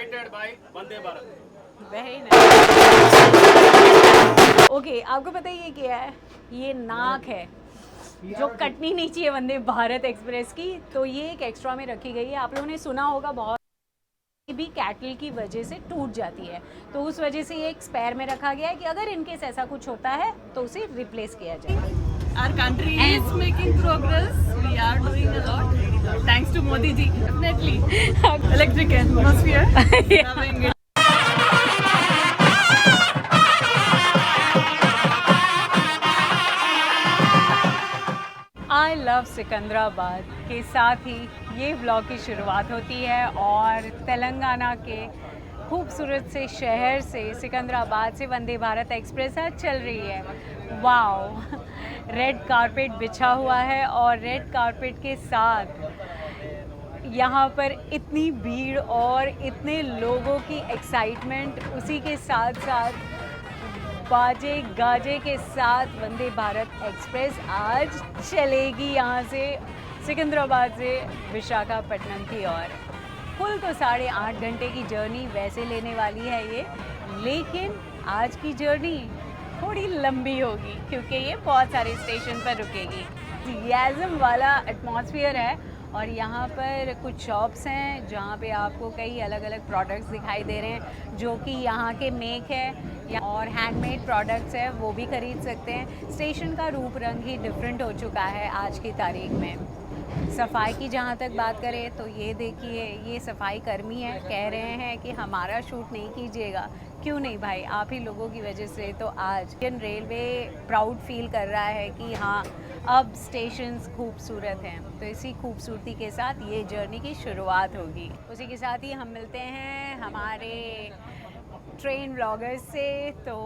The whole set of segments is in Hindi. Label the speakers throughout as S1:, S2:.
S1: Invited by Vande Bharat.
S2: Very nice. Okay, आपको पता है ये क्या है? ये नाक है जो कटनी नहीं चाहिए वंदे भारत एक्सप्रेस की, तो ये एक एक्स्ट्रा में रखी गई है। आप लोगों ने सुना होगा बहुत भी कैटल की वजह से टूट जाती है, तो उस वजह से ये एक स्पेयर में रखा गया है कि अगर इनकेस ऐसा कुछ होता है तो उसे रिप्लेस किया जाए।
S3: Our country is making progress. We are doing a lot. Thanks to Modi ji. Definitely. Electric atmosphere. Loving it.
S2: I love Secunderabad के साथ ही ये व्लॉग की शुरुआत होती है और तेलंगाना के खूबसूरत से शहर से सिकंदराबाद से वंदे भारत एक्सप्रेस आज चल रही है। वाओ, रेड कारपेट बिछा हुआ है और रेड कारपेट के साथ यहाँ पर इतनी भीड़ और इतने लोगों की एक्साइटमेंट, उसी के साथ साथ बाजे गाजे के साथ वंदे भारत एक्सप्रेस आज चलेगी यहाँ से सिकंदराबाद से विशाखापट्टनम की ओर। कुल तो 8.5 घंटे की जर्नी वैसे लेने वाली है ये, लेकिन आज की जर्नी थोड़ी लंबी होगी क्योंकि ये बहुत सारे स्टेशन पर रुकेगी। एंथुसियाज्म वाला एटमॉस्फेयर है और यहाँ पर कुछ शॉप्स हैं जहाँ पे आपको कई अलग अलग प्रोडक्ट्स दिखाई दे रहे हैं जो कि यहाँ के मेक है और हैंडमेड प्रोडक्ट्स है, वो भी खरीद सकते हैं। स्टेशन का रूप रंग ही डिफरेंट हो चुका है आज की तारीख में। सफाई की जहाँ तक बात करें तो ये देखिए, ये सफाई कर्मी है, कह रहे हैं कि हमारा शूट नहीं कीजिएगा। क्यों नहीं भाई, आप ही लोगों की वजह से तो आज इंडियन रेलवे प्राउड फील कर रहा है कि हाँ अब स्टेशंस खूबसूरत हैं। तो इसी खूबसूरती के साथ ये जर्नी की शुरुआत होगी। उसी के साथ ही हम मिलते हैं हमारे ट्रेन व्लॉगर्स से। तो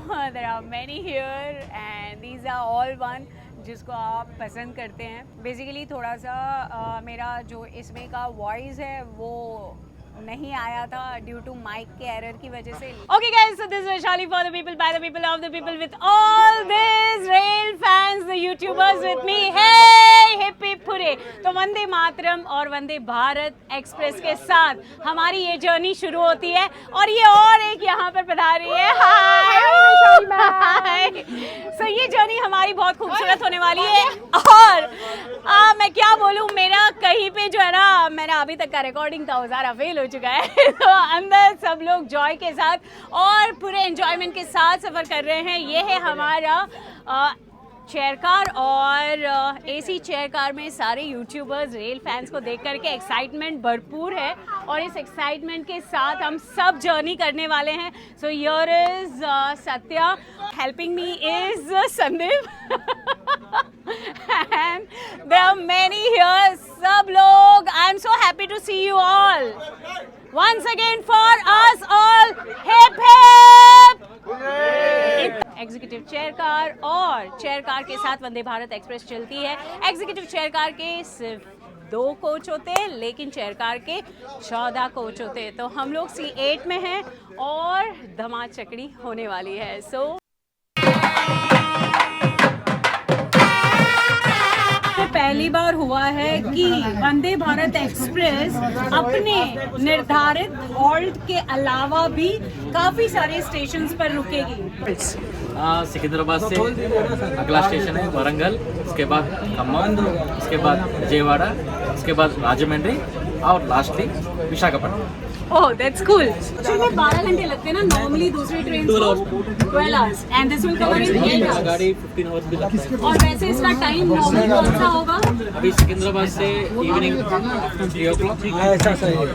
S2: there are many here and these are all one जिसको आप पसंद करते हैं। बेसिकली थोड़ा सा मेरा जो इसमें का वॉइस है वो नहीं आया था ड्यू टू माइक के एरर की वजह से। Okay guys, so this is Vaishali for the people by the people of the people with all this rail fans, the YouTubers with me. Hey hip hip hooray. तो वंदे मातरम और वंदे भारत एक्सप्रेस के साथ हमारी ये जर्नी शुरू होती है और ये और एक यहाँ पर पधारी है। हाय। सो ये जर्नी हमारी बहुत खूबसूरत होने वाली है और मैं क्या बोलूँ, मेरा कहीं पे जो है ना, मेरा अभी तक का रिकॉर्डिंग था वो सारा फेल हो चुका है। तो अंदर सब लोग जॉय के साथ और पूरे एंजॉयमेंट के साथ सफ़र कर रहे हैं। ये है हमारा चेयर कार और एसी चेयर कार में सारे यूट्यूबर्स रेल फैंस को देख करके एक्साइटमेंट भरपूर है और इस एक्साइटमेंट के साथ हम सब जर्नी करने वाले हैं। So here is Satya, helping me is Sandeep and there are many here, सब लोग। I am so happy to see you all once again for us all, hip hip। Executive chair car और चेयर कार के साथ वंदे भारत एक्सप्रेस चलती है। एग्जीक्यूटिव चेयर कार के सिर्फ 2 कोच होते हैं लेकिन चेयर कार के 14 कोच होते हैं। तो हम लोग C8 में हैं और धमाचकड़ी होने वाली है। सो पहली बार हुआ है कि वंदे भारत एक्सप्रेस अपने निर्धारित हॉल्ट के अलावा भी काफी सारे स्टेशंस पर रुकेगी।
S1: सिकंदराबाद से अगला स्टेशन है वरंगल, उसके बाद खम्मम, उसके बाद विजयवाड़ा, उसके बाद राजमंड्री और lastly Visakhapatnam.
S2: Oh that's cool. Actually 12 घंटे लगते हैं ना नॉर्मली दूसरी ट्रेन को। 12 hours and this will cover in 8 hours.
S1: गाड़ी 15 आवर्स भी लगता है।
S2: और वैसे इसका टाइम नॉर्मली कौन सा होगा?
S1: अभी सिकंदराबाद से evening 3 o'clock,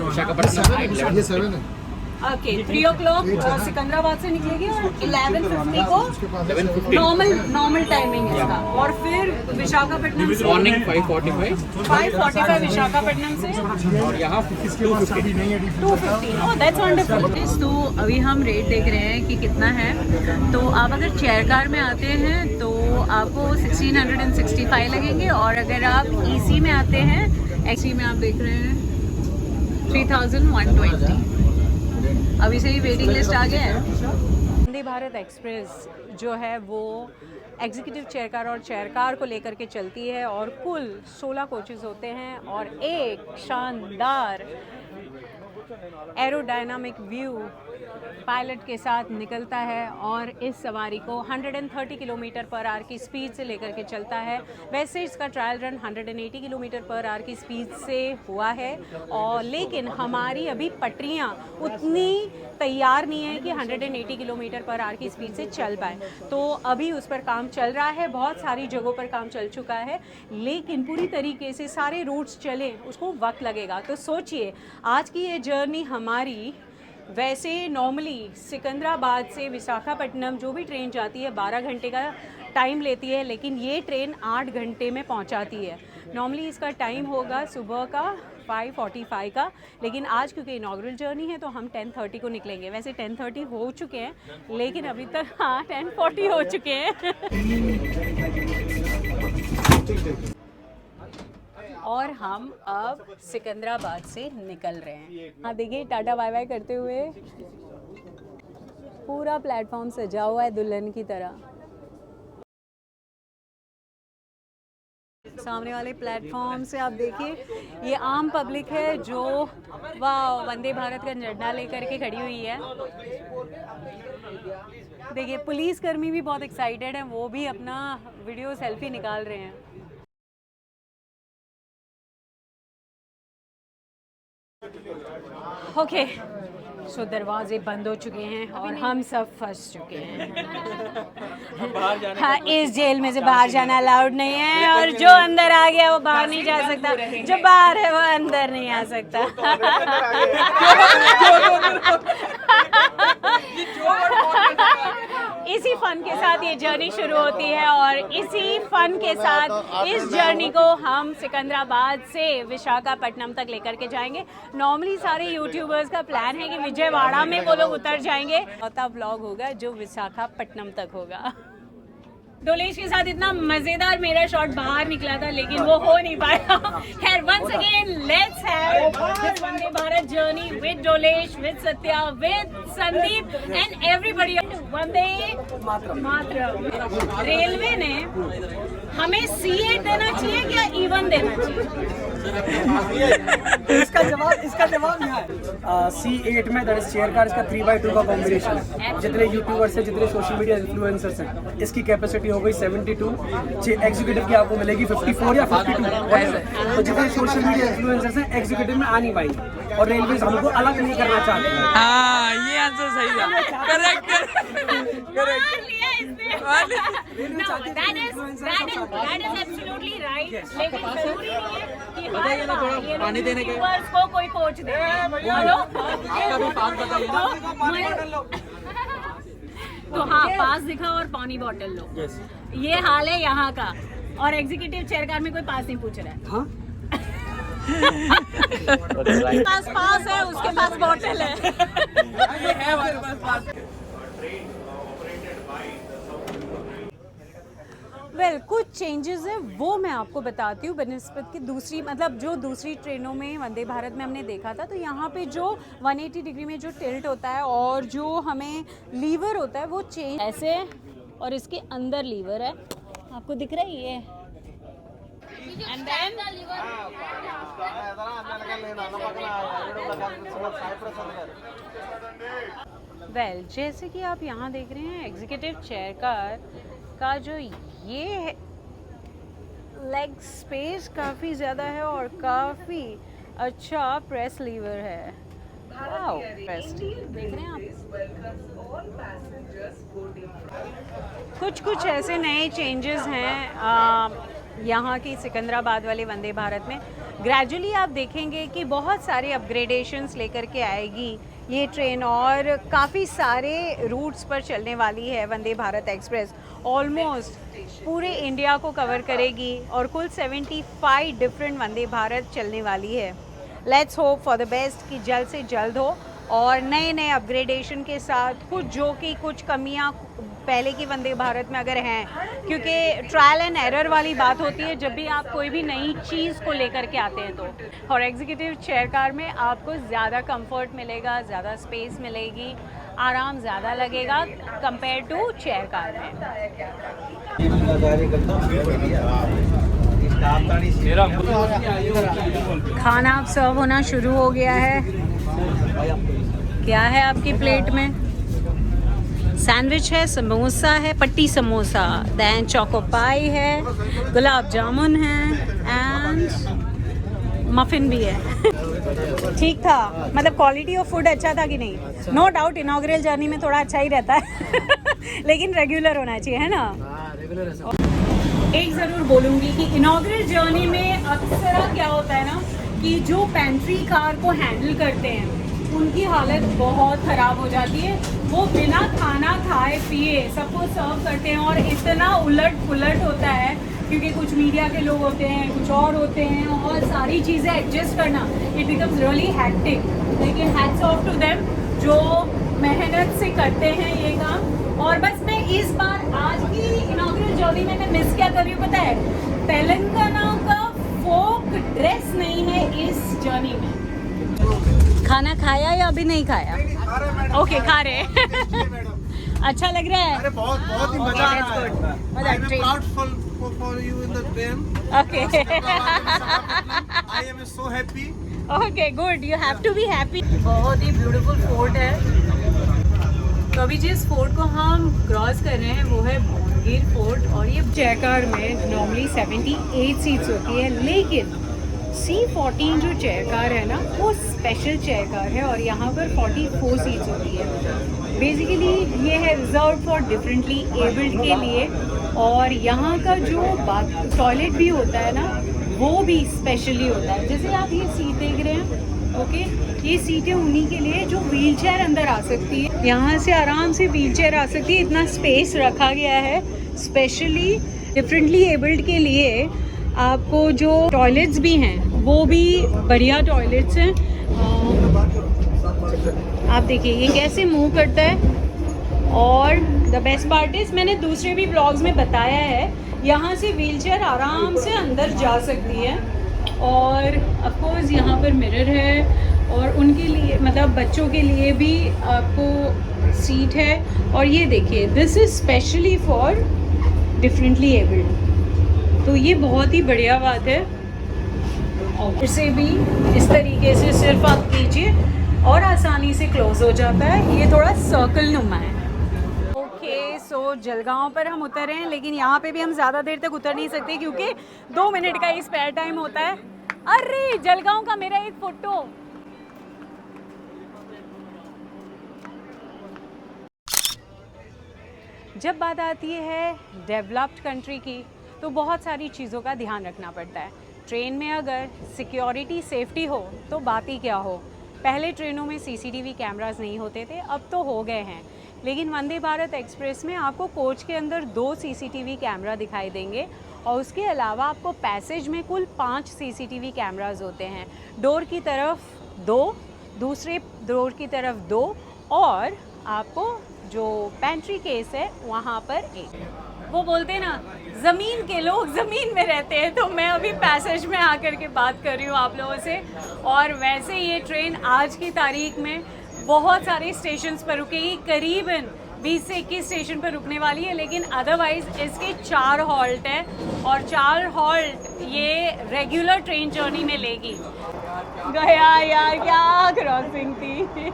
S1: Visakhapatnam 11
S2: okay 3 o'clock Secunderabad से निकलेगी और 11:50 को नॉर्मल टाइमिंग है इसका। और फिर विशाखापट्टनम से
S1: मॉर्निंग 5:45
S2: विशाखापट्टनम से
S1: और यहाँ 2:50।
S2: Oh that's wonderful. तो अभी हम रेट देख रहे हैं कि कितना है। तो आप अगर चेयर कार में आते हैं तो आपको 1665 लगेंगे और अगर आप EC में आते हैं, EC में आप देख रहे हैं 3120। अभी से ही वेटिंग लिस्ट आ गया है। वंदे भारत एक्सप्रेस जो है वो एग्जीक्यूटिव चेयर कार और चेयर कार को लेकर के चलती है और कुल 16 कोचेज़ होते हैं और एक शानदार एरोडायनामिक व्यू पायलट के साथ निकलता है और इस सवारी को 130 किलोमीटर पर आवर की स्पीड से लेकर के चलता है। वैसे इसका trial run 180 kilometre per hour की स्पीड से हुआ है, और लेकिन हमारी अभी पटरियाँ उतनी तैयार नहीं है कि 180 किलोमीटर पर आवर की स्पीड से चल पाए, तो अभी उस पर काम चल रहा है। बहुत सारी जगहों पर काम चल चुका है, लेकिन पूरी तरीके से सारे रूट्स चले उसको वक्त लगेगा। तो सोचिए आज की ये जर्नी हमारी, वैसे नॉर्मली सिकंदराबाद से विशाखापट्टनम जो भी ट्रेन जाती है 12 घंटे का टाइम लेती है, लेकिन ये ट्रेन 8 घंटे में पहुंचाती है। नॉर्मली इसका टाइम होगा सुबह का 5:45 का, लेकिन आज क्योंकि इनॉग्रल जर्नी है तो हम 10:30 को निकलेंगे। वैसे 10:30 हो चुके हैं, लेकिन अभी तक 10:40 हो चुके हैं। और हम अब सिकंदराबाद से निकल रहे हैं। हाँ देखिए, टाटा बाय बाय करते हुए पूरा प्लेटफॉर्म सजा हुआ है दुल्हन की तरह। सामने वाले प्लेटफॉर्म से आप देखिए, ये आम पब्लिक है जो वाह वंदे भारत का झंडा लेकर के खड़ी हुई है। देखिए पुलिस कर्मी भी बहुत एक्साइटेड हैं, वो भी अपना वीडियो सेल्फी निकाल रहे हैं। ओके, सो दरवाजे बंद हो चुके हैं और हम सब फंस चुके हैं। हाँ, इस जेल में से बाहर जाना अलाउड नहीं है, और जो अंदर आ गया वो बाहर नहीं जा सकता, जो बाहर है वो अंदर नहीं आ सकता। इसी फन के साथ ये जर्नी शुरू होती है, और इसी फन के साथ इस जर्नी को हम सिकंदराबाद से विशाखापट्टनम तक लेकर के जाएंगे। नॉर्मली सारे यूट्यूबर्स का प्लान है कि विजयवाड़ा में वो लोग उतर जाएंगे, चौथा व्लॉग होगा जो विशाखापट्टनम तक होगा। डोलेश के साथ इतना मजेदार मेरा शॉट बाहर निकला था, लेकिन वो हो नहीं पाया। खैर, once again let's have this Vande Bharat journey with Dolesh, with Satya, with Sandeep and everybody. Vande Mataram. Railway ने हमें C8 देना चाहिए क्या E1 देना चाहिए?
S4: इसका जवाब यहाँ है। C8 में दैट इज चेयर कार, इसका 3x2 का कॉम्बिनेशन है। जितने यूट्यूबर्स हैं, जितने सोशल मीडिया इन्फ्लुएंसर्स हैं, इसकी कैपेसिटी हो गई 72। एग्जीक्यूटिव की आपको मिलेगी 54 या 52। तो जितने सोशल मीडिया इन्फ्लुएंसर्स हैं एग्जीक्यूटिव में आ नहीं पाएंगे, और रेलवे हमको अलग नहीं करना चाहते हैं।
S5: हाँ, ये आंसर सही है। करेक्ट
S2: लेकिन जरूरी नहीं है कि
S1: बताइए ना, थोड़ा पानी देने के
S2: को कोई कोच दे।
S1: आपका भी पास बताइए ना।
S2: तो हाँ, पास दिखा और पानी बोतल लो। ये हाल है यहाँ का, और एग्जीक्यूटिव चेयर कार में कोई पास नहीं पूछ रहा है।
S4: हाँ?
S2: पास है, उसके पास बोतल है। वेल, कुछ चेंजेस है वो मैं आपको बताती हूँ बनिस्बत की दूसरी, मतलब जो दूसरी ट्रेनों में वंदे भारत में हमने देखा था। तो यहाँ पे जो 180 डिग्री में जो टिल्ट होता है और जो हमें लीवर होता है वो चेंज ऐसे, और इसके अंदर लीवर है, आपको दिख रहा है ये। एंड देन वेल, जैसे कि आप यहाँ देख रहे हैं, एग्जीक्यूटिव चेयर कार का जो ये लेग स्पेस काफ़ी ज़्यादा है और काफ़ी अच्छा प्रेस लीवर है। वाओ, प्रेस देख रहे हैं आप। कुछ ऐसे नए चेंजेस हैं यहाँ की सिकंदराबाद वाले वंदे भारत में। ग्रेजुअली आप देखेंगे कि बहुत सारे अपग्रेडेशंस लेकर के आएगी ये ट्रेन, और काफ़ी सारे रूट्स पर चलने वाली है वंदे भारत एक्सप्रेस। ऑलमोस्ट पूरे इंडिया को कवर करेगी, और कुल 75 डिफरेंट वंदे भारत चलने वाली है। Let's hope for the best कि जल्द से जल्द हो, और नए नए अपग्रेडेशन के साथ कुछ कमियां पहले की वंदे भारत में अगर हैं, क्योंकि ट्रायल एंड एरर वाली बात होती है जब भी आप कोई भी नई चीज़ को लेकर के आते हैं तो। और एग्जीक्यूटिव चेयर कार में आपको ज़्यादा कंफर्ट मिलेगा, ज़्यादा स्पेस मिलेगी, आराम ज़्यादा लगेगा कंपेयर टू चेयर कार में। खाना अब सर्व होना शुरू हो गया है। क्या है आपकी प्लेट में? सैंडविच है, समोसा है, पट्टी समोसा, दैन चोको पाई है, गुलाब जामुन है एंड मफिन भी है। ठीक था, मतलब क्वालिटी ऑफ फूड अच्छा था कि नहीं? नो डाउट इनॉग्रल जर्नी में थोड़ा अच्छा ही रहता है लेकिन रेगुलर होना चाहिए, है ना? एक ज़रूर बोलूँगी कि इनॉग्रल जर्नी में अक्सर क्या होता है ना कि जो पेंट्री कार को हैंडल करते हैं उनकी हालत बहुत ख़राब हो जाती है। वो बिना खाना खाए पिए सबको सर्व करते हैं और इतना उलट पुलट होता है क्योंकि कुछ मीडिया के लोग होते हैं, कुछ और होते हैं और सारी चीज़ें एडजस्ट करना इट बिकम्स रियली हैक्टिक। लेकिन हैट्स ऑफ टू देम जो मेहनत से करते हैं ये काम। और बस मैं इस बार आज की इनॉग्रल जर्नी में मैं मिस क्या कर रही हूँ पता है? तेलंगाना का फोक ड्रेस नहीं है इस जर्नी में। खाना खाया या अभी नहीं खाया? ओके, खा रहे अच्छा लग रहा है?
S6: अरे बहुत बहुत ही मजा आ रहा है। I am proud for you in the train.
S2: Okay.
S6: I am so happy.
S2: Okay, good. You have to be happy. बहुत ही ब्यूटीफुल फोर्ट है। तो अभी जिस फोर्ट को हम क्रॉस कर रहे हैं वो है भोंगीर फोर्ट और ये चेयर कार में नॉर्मली 78 सीट्स होती है, लेकिन C14 जो चेयर कार है ना वो स्पेशल चेयर कार है और यहाँ पर 44 सीट्स होती है। बेसिकली ये है रिजर्व फॉर डिफरेंटली एबल्ड के लिए और यहाँ का जो बाथ टॉयलेट भी होता है ना वो भी स्पेशली होता है। जैसे आप ये सीट देख रहे हैं, ओके, ये सीटें उन्हीं के लिए जो व्हील चेयर अंदर आ सकती है। यहाँ से आराम से व्हील चेयर आ सकती है, इतना स्पेस रखा गया है स्पेशली डिफरेंटली एबल्ड के लिए। आपको जो टॉयलेट्स भी हैं वो भी बढ़िया टॉयलेट्स हैं। आप देखिए ये कैसे मूव करता है और द बेस्ट पार्ट इज मैंने दूसरे भी ब्लॉग्स में बताया है यहाँ से व्हीलचेयर आराम से अंदर जा सकती है और ऑफ कोर्स यहाँ पर मिरर है और उनके लिए मतलब बच्चों के लिए भी आपको सीट है। और ये देखिए this is specially for differently abled, तो ये बहुत ही बढ़िया बात है। और इसे भी इस तरीके से सिर्फ आप कीजिए और आसानी से क्लोज हो जाता है। ये थोड़ा सर्कल नुमा है। ओके, सो जलगांव पर हम उतर रहे हैं लेकिन यहाँ पे भी हम ज़्यादा देर तक उतर नहीं सकते क्योंकि 2 मिनट का ही स्पेयर टाइम होता है। अरे जलगांव का मेरा एक फोटो। जब बात आती है डेवलप्ड कंट्री की तो बहुत सारी चीज़ों का ध्यान रखना पड़ता है। ट्रेन में अगर सिक्योरिटी सेफ्टी हो तो बात ही क्या हो। पहले ट्रेनों में CCTV कैमरास नहीं होते थे, अब तो हो गए हैं। लेकिन वंदे भारत एक्सप्रेस में आपको कोच के अंदर 2 CCTV कैमरा दिखाई देंगे और उसके अलावा आपको पैसेज में कुल 5 CCTV कैमरास होते हैं। डोर की तरफ 2, दूसरे डोर की तरफ 2 और आपको जो पेंट्री केस है वहाँ पर 1। वो बोलते हैं ना ज़मीन के लोग ज़मीन में रहते हैं, तो मैं अभी पैसेज में आकर के बात कर रही हूँ आप लोगों से। और वैसे ये ट्रेन आज की तारीख में बहुत सारे स्टेशंस पर रुकेगी, करीबन 20 से 21 स्टेशन पर रुकने वाली है, लेकिन अदरवाइज इसके 4 हॉल्ट है और 4 हॉल्ट ये रेगुलर ट्रेन जर्नी में लेगी। गया यार क्या क्रॉसिंग थी।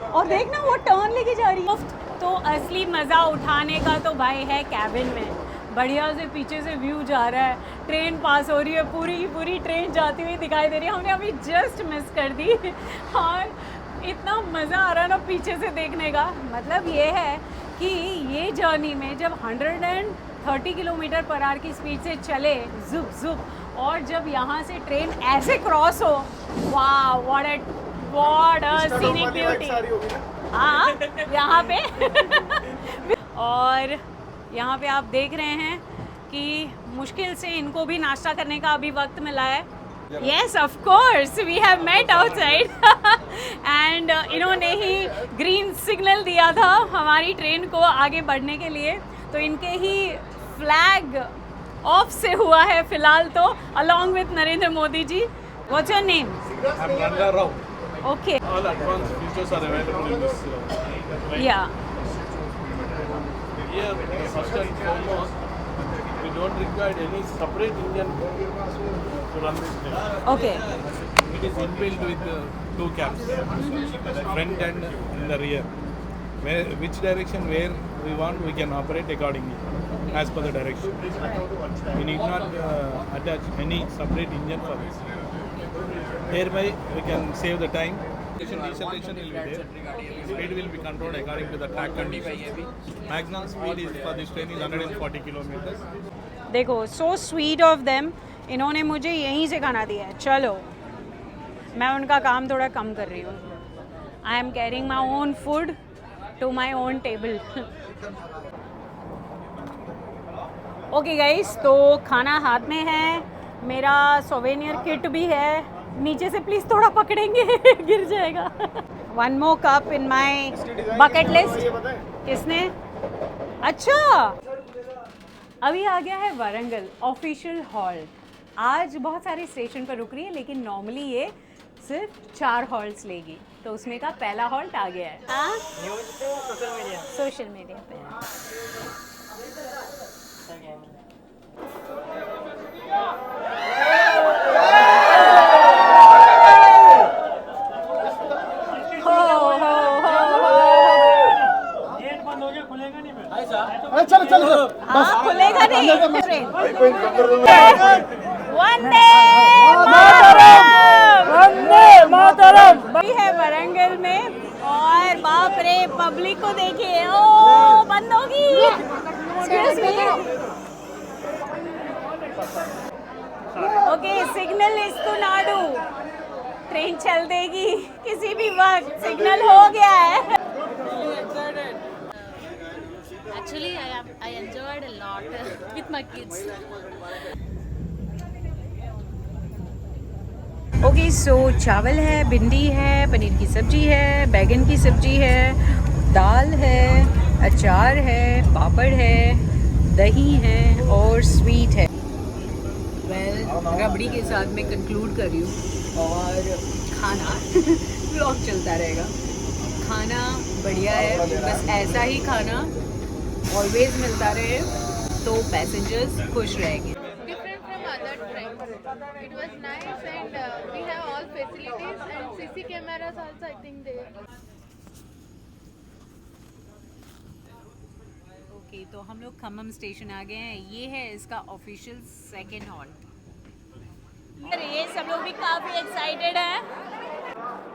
S2: और देखना वो टर्न लेके जा रही है। तो असली मज़ा उठाने का तो भाई है कैबिन में, बढ़िया से पीछे से व्यू जा रहा है, ट्रेन पास हो रही है, पूरी की पूरी ट्रेन जाती हुई दिखाई दे रही है। हमने अभी जस्ट मिस कर दी और इतना मज़ा आ रहा है ना पीछे से देखने का। मतलब ये है कि ये जर्नी में जब 130 किलोमीटर पर आवर की स्पीड से चले जुप जुप और जब यहाँ से ट्रेन ऐसे क्रॉस हो, वाह व्हाट अ सीनिक ब्यूटी। हाँ यहाँ पे और यहाँ पे आप देख रहे हैं कि मुश्किल से इनको भी नाश्ता करने का अभी वक्त मिला है। Yes, of course, we have met outside and इन्होंने ही ग्रीन सिग्नल दिया था हमारी ट्रेन को आगे बढ़ने के लिए, तो इनके ही फ्लैग ऑफ से हुआ है फिलहाल तो, along with Narendra Modi ji. What's your name?
S6: I'm Ranga Rao.
S2: Okay.
S6: All advanced features are available in this train.
S2: Yeah.
S6: Here, first and foremost, with don't require any separate engine to run this train.
S2: Okay
S6: It is inbuilt with two cabs, front and in the rear. Which direction where we want, we can operate accordingly as per the direction. We need not attach any separate engine for this. Thereby we can save the time. Deceleration will be there. Speed will be controlled according to the track conditions. Maximum speed is for this train is 140 kilometers.
S2: देखो सो स्वीट ऑफ देम, इन्होंने मुझे यहीं से खाना दिया है। चलो मैं उनका काम थोड़ा कम कर रही हूँ। I am carrying my own food to my own table. Okay guys, तो खाना हाथ में है, मेरा सोवेनियर किट भी है। नीचे से प्लीज़ थोड़ा पकड़ेंगे गिर जाएगा। वन मोर कप इन माई बकेट लिस्ट। किसने? अच्छा, अभी आ गया है वारंगल ऑफिशियल हॉल। आज बहुत सारे स्टेशन पर रुक रही है, लेकिन नॉर्मली ये सिर्फ 4 हॉल्ट्स लेगी, तो उसमें का पहला हॉल्ट आ गया है। सोशल मीडिया पे। हाँ खुलेगा नहीं ट्रेन। वंदे मातरम है वारंगल में, और बाप रे पब्लिक को देखिए, ओ बंद होगी। एक्सक्यूज मी, ओके सिग्नल इस्तुनाडु, ट्रेन चल देगी किसी भी वक्त, सिग्नल हो गया है।
S3: Actually, I enjoyed a lot with my kids.
S2: Okay so चावल है, भिंडी है, पनीर की सब्जी है, बैगन की सब्जी है, दाल है, अचार है, पापड़ है, दही है और स्वीट है। वेल रबड़ी के साथ मैं कंक्लूड कर रही हूँ, और खाना व्लॉग चलता रहेगा। खाना बढ़िया है, बस ऐसा ही खाना ऑलवेज मिलता रहे तो पैसेंजर्स खुश रहेंगे।
S3: Different from other trains. It was nice, and we have all facilities and CC cameras also, I think there.
S2: Okay तो हम लोग खम्मम स्टेशन आ गए हैं। ये है इसका ऑफिशियल सेकेंड हॉल्ट। ये सब लोग भी काफ़ी एक्साइटेड हैं,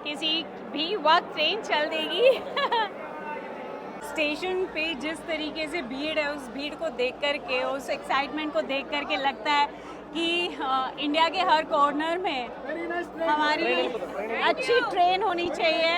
S2: किसी भी वक्त ट्रेन चल देगी। स्टेशन पे जिस तरीके से भीड़ है, उस भीड़ को देख कर के, उस एक्साइटमेंट को देख कर के लगता है कि इंडिया के हर कॉर्नर में हमारी अच्छी ट्रेन होनी चाहिए।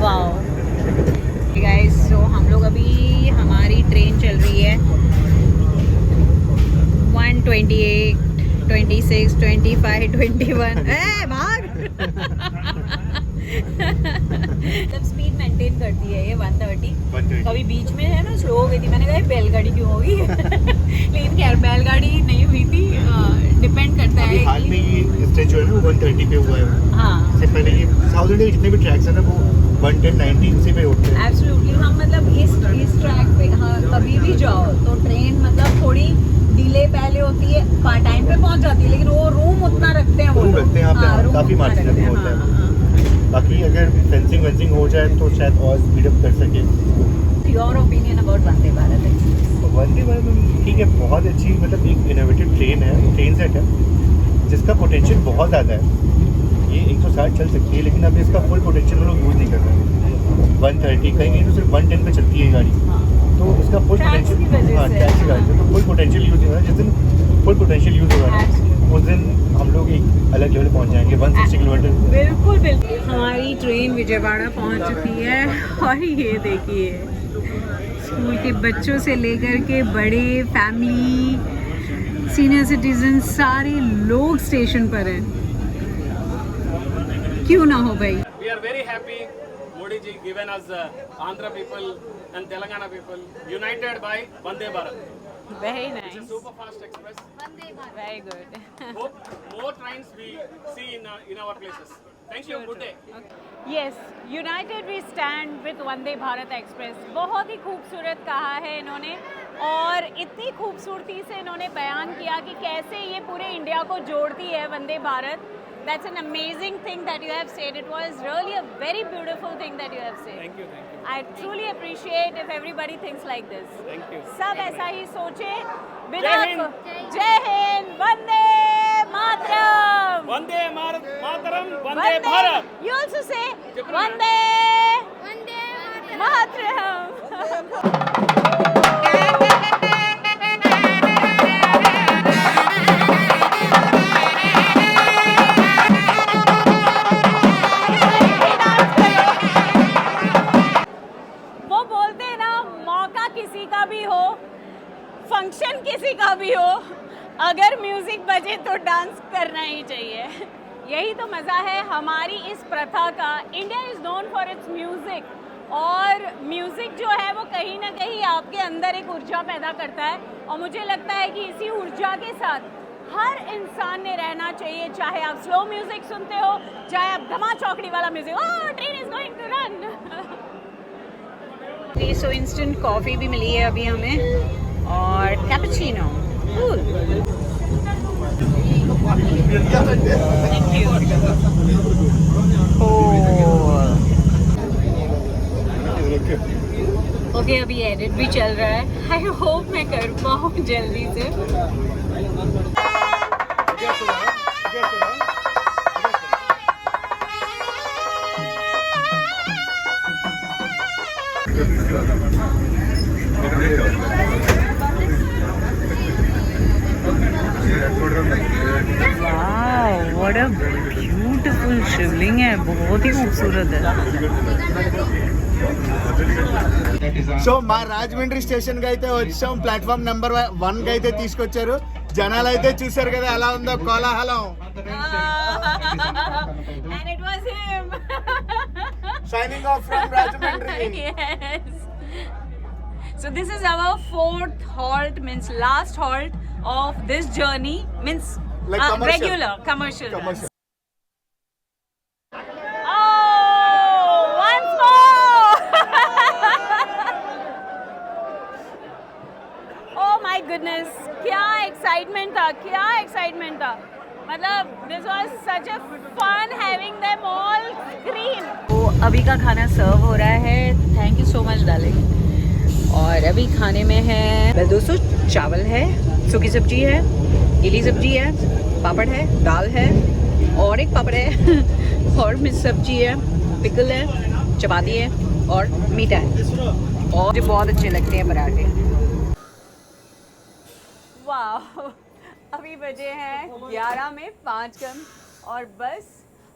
S2: वाओ गाइस, सो हम लोग अभी, हमारी ट्रेन चल रही है 128, 26, 25, 21। भाग मतलब स्पीड मेंटेन करती है ये 130। कभी बीच में है ना स्लो हो गई थी, मैंने कहा बैलगाड़ी क्यों होगी लेकिन खैर बैलगाड़ी नहीं हुई थी। डिपेंड करता है
S7: हाल में ये स्टेज जो है ना 130 पे हुआ है।
S2: हाँ,
S7: इससे पहले ये साउथ इंडिया जितने भी ट्रैक्स हैं ना वो 110, 90 इसी पे होते हैं।
S2: एब्सोल्युटली। हम मतलब इस ट्रैक पे हाँ कभी भी जाओ तो ट्रेन मतलब थोड़ी डिले पहले होती है, टाइम पे पहुंच जाती है, लेकिन वो रूम उतना रखते हैं, वो
S7: रूम रखते हैं यहाँ पे, काफी मार्जिन रखते होता है।
S2: हाँ।
S7: बाकी अगर फेंसिंग वेंसिंग हो जाए तो शायद और स्पीड अप कर सके।
S2: Your opinion about Vande Bharat?
S7: Vande Bharat ठीक है, बहुत अच्छी, मतलब एक इनोवेटिव ट्रेन है, ट्रेन सेट है जिसका पोटेंशियल बहुत ज़्यादा है। ये 160 चल सकती है, लेकिन अभी इसका फुल पोटेंशियल हम लोग यूज़ नहीं कर रहे हैं। 130, कहीं तो सिर्फ 110 पे चलती है गाड़ी। तो उसका फुल
S2: Tax की वजह
S7: पोटेंशियल, हाँ
S2: से।
S7: टैक्स की गाड़ी है, तो फुल पोटेंशियल यूज़ होगा। जिस दिन फुल पोटेंशियल यूज़ होगा उस दिन हम लोग एक अलग लेवल पहुँच जाएंगे, 160 किलोमीटर।
S2: बिल्कुल बिल्कुल। हमारी ट्रेन विजयवाड़ा पहुंच चुकी है और ये देखिए स्कूल के बच्चों से लेकर के बड़े, फैमिली, सीनियर सिटीजन, सारे लोग स्टेशन पर हैं। क्यों ना हो भाई।
S8: We are very happy Modi ji given us Andhra people and Telangana people united by Vande Bharat.
S2: Very
S8: It's a
S2: nice,
S8: super fast express.
S2: Very good.
S8: Hope more trains we see in our places. Thank you. Good day.
S2: Yes, united we stand with Vande Bharat express. बहुत ही खूबसूरत कहा है इन्होंने और इतनी खूबसूरती से इन्होंने बयान किया कि कैसे ये पूरे इंडिया को जोड़ती है Vande Bharat. That's an amazing thing that you have said. It was really a very beautiful thing that you have said.
S8: Thank you. Thank you.
S2: I truly appreciate if everybody thinks like this.
S8: Thank you.
S2: सब ऐसा ही सोचे।
S8: जय हिंद।
S2: जय Hind, Vande Mataram.
S8: Vande Mataram. Vande Bharat.
S2: You also say
S8: Jai
S2: Vande Mataram. वो बोलते हैं ना, मौका किसी का भी हो, फंक्शन किसी का भी हो, अगर म्यूजिक बजे तो डांस करना ही चाहिए। यही तो मज़ा है हमारी इस प्रथा का। India is known for its music और म्यूज़िक जो है वो कहीं ना कहीं आपके अंदर एक ऊर्जा पैदा करता है और मुझे लगता है कि इसी ऊर्जा के साथ हर इंसान ने रहना चाहिए, चाहे आप स्लो म्यूज़िक सुनते हो, चाहे आप धमा चौकड़ी वाला music. Oh, train is going to run. So instant coffee भी मिली है अभी हमें और कैपुचिनो। Thank you. ओके, अभी एडिट भी चल रहा है। आई होप मैं कर पाऊँ जल्दी से। वाह, व्हाट अ ब्यूटीफुल शिवलिंग है, बहुत ही खूबसूरत है।
S9: సో మా రాజమండ్రి స్టేషన్ కి అయితే వచ్చాం. ప్లాట్ఫామ్ నెంబర్ 1 కి అయితే తీసుకొచ్చారు. జనాలు అయితే చూశారు కదా ఎలా ఉందో కోలాహలం.
S2: And it was him.
S9: Signing off from Rajahmundry.
S2: Yes. So this is our 4th halt, means last halt of this journey, means
S9: Like commercial.
S2: regular commercial.
S9: Commercial.
S2: Oh, once more. Oh my goodness, क्या excitement था, क्या excitement था। मतलब this was such a fun having them all screen. तो अभी का खाना सर्व हो रहा है। Thank you so much darling. और अभी खाने में है वेल दोस्तों, चावल है, सूखी सब्जी है, गीली सब्जी है, पापड़ है, दाल है और एक पापड़ है और मिक्स सब्जी है, पिकल है, चपाती है और मीठा है और मुझे बहुत अच्छे लगते हैं पराठे। वाह, अभी बजे हैं 11 में 5 कम और बस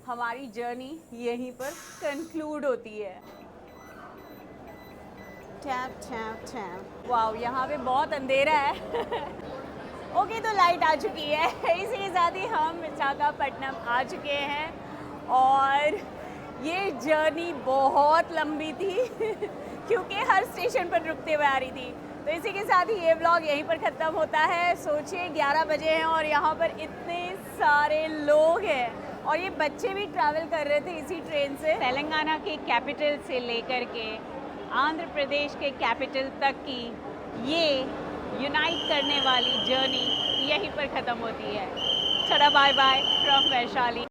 S2: हमारी जर्नी यहीं पर कंक्लूड होती है। Tap tap tap. वाह, यहाँ पे बहुत अंधेरा है। ओके, तो लाइट आ चुकी है। इसी के साथ ही हम विशाखापट्टनम आ चुके हैं और ये जर्नी बहुत लंबी थी क्योंकि हर स्टेशन पर रुकते हुए आ रही थी। तो इसी के साथ ही ये व्लॉग यहीं पर ख़त्म होता है। सोचिए 11 बजे हैं और यहाँ पर इतने सारे लोग हैं और ये बच्चे भी ट्रैवल कर रहे थे इसी ट्रेन से। तेलंगाना के कैपिटल से लेकर के आंध्र प्रदेश के कैपिटल तक की ये यूनाइट करने वाली जर्नी यहीं पर ख़त्म होती है। चला बाय बाय फ्रॉम वैशाली।